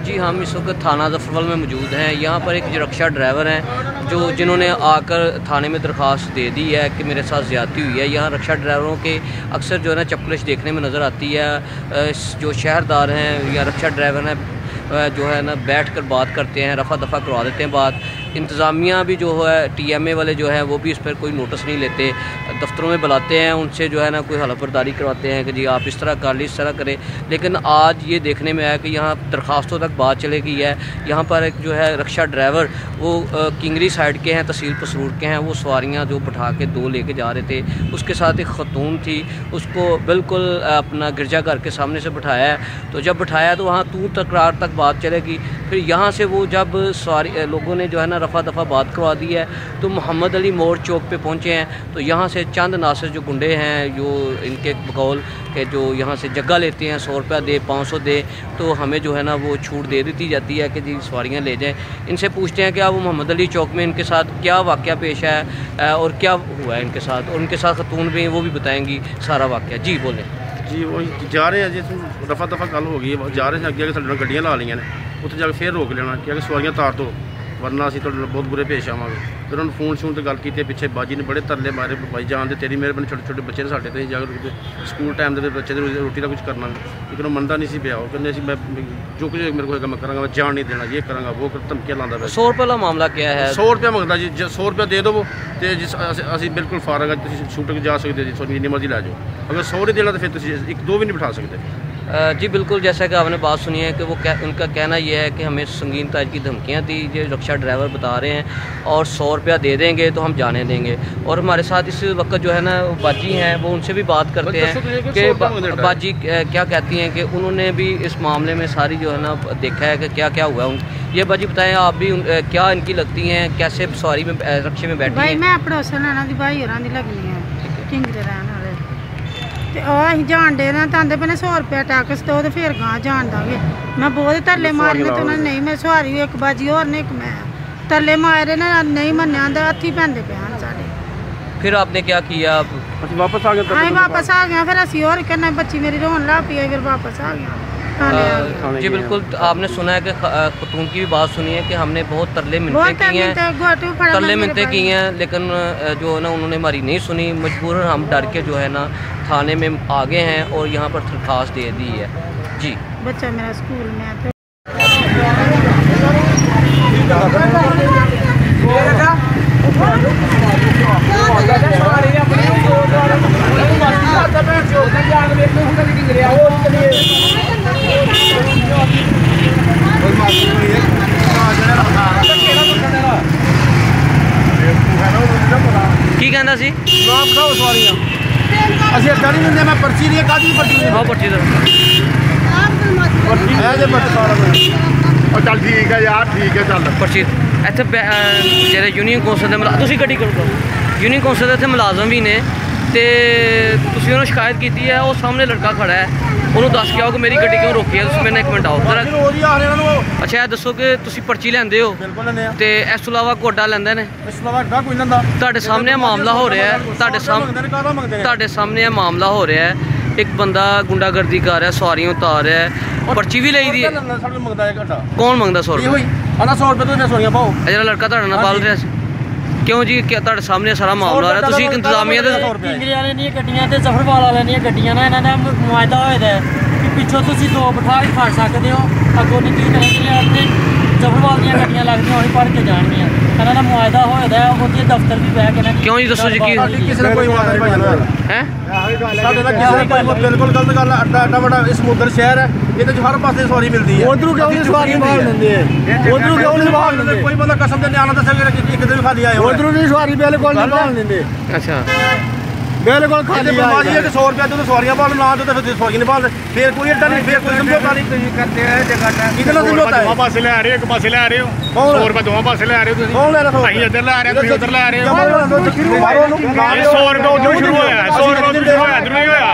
जी हम इस वक्त थाना ज़फ़रवल में मौजूद हैं। यहाँ पर एक रिक्शा ड्राइवर हैं जिन्होंने आकर थाने में दरख्वास्त दे दी है कि मेरे साथ ज़्यादती हुई है। यहाँ रिक्शा ड्राइवरों के अक्सर जो है ना चपकलिश देखने में नज़र आती है। जो शहरदार हैं या रिक्शा ड्राइवर हैं जो है ना बैठ कर बात करते हैं, रफ़ा दफ़ा करवा देते हैं बात। इंतज़ामिया भी जो है TMA वाले जो है वो भी इस पर कोई नोटिस नहीं लेते। दफ्तरों में बुलाते हैं, उनसे जो है ना कोई हलफबरदारी करवाते हैं कि जी आप इस तरह कर ली, इस तरह करें। लेकिन आज ये देखने में आया कि यहाँ दरख्वास्तों तक बात चले गई है। यहाँ पर एक जो है रिक्शा ड्राइवर वो किंगरी साइड के हैं, तहसील पसरूर के हैं। वो सवारियाँ जो बिठा के 2 लेके जा रहे थे, उसके साथ एक खतून थी, उसको बिल्कुल अपना गिरजाघर के सामने से बिठाया है। तो जब बिठाया तो वहाँ तू तकरार तक बात चलेगी। फिर यहाँ से वो जब लोगों ने जो है ना रफ़ा दफ़ा बात करवा दी है तो मोहम्मद अली मोड़ चौक पे पहुँचे हैं। तो यहाँ से चंद नासिर जो गुंडे हैं, जो इनके बकौल के जो यहाँ से जगह लेते हैं 100 रुपया दे, 500 दे, तो हमें जो है ना वो छूट दे दी जाती है कि जी सवारियाँ ले जाएँ। इनसे पूछते हैं कि आप वो मोहम्मद अली चौक में इनके साथ क्या वाक़या पेश है और क्या हुआ है इनके साथ, और उनके साथ खतून भी वो भी बताएँगी सारा वाक़या। जी बोलें। जी वही जा रहे हैं जी, रफ़ा दफ़ा गल हो गई है, जा रहे हैं अगे कि साढ़े गड्डियाँ ला लिया ने, उत्थे जाके फिर रोक लेना कि सवारियाँ तार दो वरना असीं तुहाडे नाल बहुत बुरे पेश आवांगे। फिर उन्होंने फोन शून तो गल की, पिछे बाजी ने बड़े तरले मारे, भाई जान दे तेरी मेहरबानी, छोटे छोटे बच्चे ने साढ़े तो जाकर रुकते स्कूल टाइम के बच्चे रोटी का कुछ करना, लेकिन वो मनता नहीं सी पिया। कहते मैं जो कुछ मेरे को मैं करांगा, मैं जान नहीं देना, ये करांगा वो धमकियाँ लाता। 100 रुपये का मामला क्या है? 100 रुपया मंगता जी, 100 रुपया दे दो तो जिस असीं बिल्कुल फारग है, छूट के जा सकते जी, जिन्नी मर्जी लै जाओ। अगर 100 नहीं देना तो फिर तुसीं 1-2 भी नहीं बिठा सकते। जी बिल्कुल, जैसा कि आपने बात सुनी है कि वो उनका कहना ये है कि हमें संगीन ताज की धमकियाँ दी, जो रिक्शा ड्राइवर बता रहे हैं, और 100 रुपया दे देंगे तो हम जाने देंगे। और हमारे साथ इस वक्त जो है ना बाजी हैं, वो उनसे भी बात करते हैं कि बाजी क्या कहती हैं कि उन्होंने भी इस मामले में सारी जो है ना देखा है कि क्या क्या हुआ है। ये बाजी बताएं आप भी क्या इनकी लगती हैं, कैसे सवारी में रिक्शे में बैठी हैं? मैं पड़ोसन भाई होर लगनी है किंगरे रहने वाले, तो अं जान दे ना, तो आते पे 100 रुपया टैक्स दो तो फिर गां जान देंगे। मैं बहुत तरले मारे तो उन्होंने नहीं, मैं सवारी एक बाजी होर ने, एक मैं तरले मारे ना, नहीं मन्या हथी पैंदे पे साढ़े। फिर आपने क्या किया? वापस आ गए? हाँ वापस आ गया, फिर असी और करना, बच्ची मेरी रोन ला पी, फिर वापस आ गया। जी बिल्कुल, आपने सुना है कि खतून की भी बात सुनी है कि हमने बहुत तरले मिन्नतें की हैं, तरले मिन्नतें की हैं, लेकिन जो है ना उन्होंने हमारी नहीं सुनी। मजबूरन हम डर के जो है ना थाने में आ गए हैं और यहाँ पर दरख्वास्त दे दी है। जी बच्चा मेरा स्कूल में है। की कहना सी आप बताओ सवारियाँ असीं अड्डा नहीं दिंदे, मैं पर्ची दी कादी पर्ची हाँ पर्ची दो चल ठीक है यार, ठीक है चल पर्ची इत्थे जेह्ड़े यूनियन कौंसल दे तुसीं गड्डी करो, यूनियन कौंसल दे इत्थे मुलाजम भी ने, ते तुसीं उन्होंने शिकायत की है, वो सामने लड़का खड़ा है, उन्होंने दस के आओ कि मेरी गड्डी क्यों रोकी है, तुसीं मेरे नाल 1 मिनट आओ जरा। अच्छा दसो कि तुसीं पर्ची लैंदे हो ते इस तो इलावा कोई अड्डा लैंदे ने? तुहाडे सामने मामला हो रहा है, तुहाडे सामने मामला हो रहा है, एक बंदा गुंडागर्दी कर रहा है, सवारियां उतार रहा है, पर्ची भी ली दी है। कौन मंगदा 100 रुपये? जरा लड़का तुहाडे नाल बोल रहा है क्यों जी? क्या तुहाडे सामने सारा मामला हो रहा है? तुसीं इंतजामिया दे किंगरे वाले दी गड्डियां ते ज़फरवाल वाले दी गड्डियां ना, इन्हां दा मुआहदा होए दा है कि पिछों तुसीं 2 बिठा के खड़ सकदे हो, अगों नहीं तुसीं करेंगे। ज़फरवाल दी गड्डियां लगदियां होनी भर के जाणगियां, इन्हां दा मुआहदा होए दा है, ओहदे दफ्तर भी बह के ना। क्यों जी दसो जी की किसी ने कोई है साढ़े ना किसी बिल्कुल गलत गल। अड्डा बड़ा समुद्र शहर है, ये हर पासे सवारी मिलती है। उधरों क्यों नहीं सवारी भाल लेंदे, उधरों क्यों नहीं भाल लेंदे? कोई बंदा कसम दे न्याना दसेगा कि एक दिन खाली आए, उधरों नहीं सवारी बिल्कुल नहीं भाल लेंदे। अच्छा बिल्कुल खाली बाजी है कि 100 रुपया दो सवारियां भाल ना दो तो फिर सवारी नहीं भाल, फिर कोई अड्डा नहीं, फिर कोई समझौता नहीं करते हैं। कितना समझौता है? 2 पासे ले आ रहे हो, 1 पासे ले आ रहे हो, 100 रुपया 2 पासे ले आ रहे हो, कौन ले रहा है? इधर ले आ रहे हो, उधर ले आ रहे हो। 100 रुपया उधर शुरू होया, 100 रुपया इधर नहीं होया।